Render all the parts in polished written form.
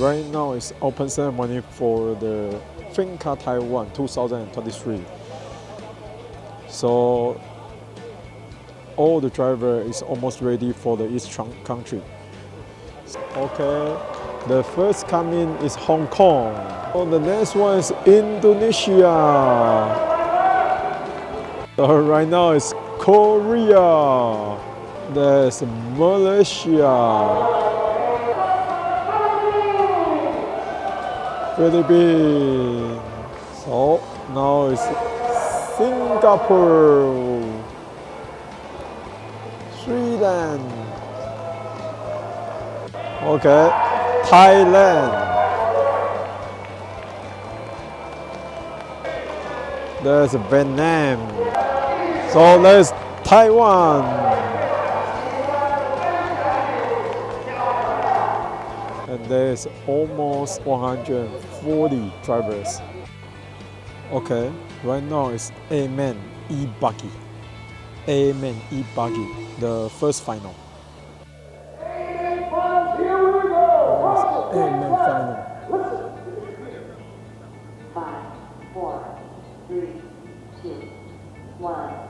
right now it's open ceremony for the Femca Taiwan 2023. So all the driver is almost ready for the East country. Okay, the first coming is Hong Kong. Oh, the next one is Indonesia. So right now it's Korea. There's Malaysia. Philippines. So now it's Singapore. Sweden. Okay, Thailand. There's Vietnam. So there's Taiwan. And there's almost 140 drivers. Okay, right now it's Amen E-Buggy. Amen E-Buggy, the first final. Amen final. 5, 4, 3, 2, 1.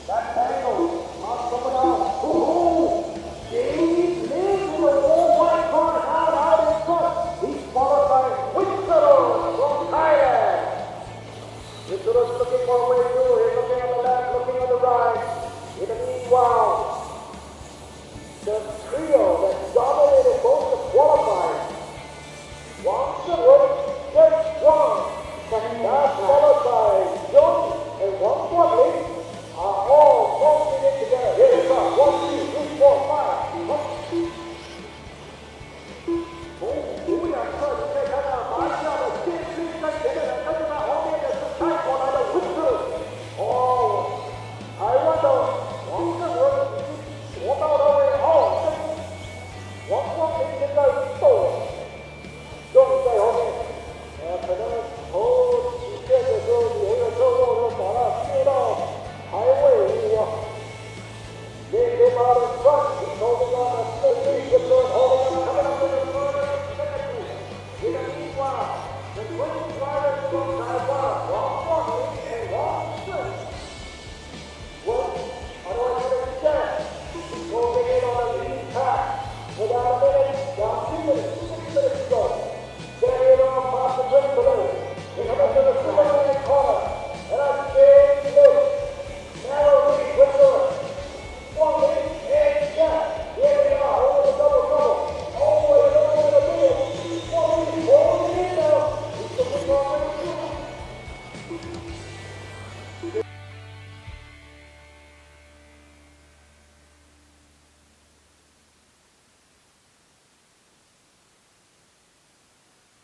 That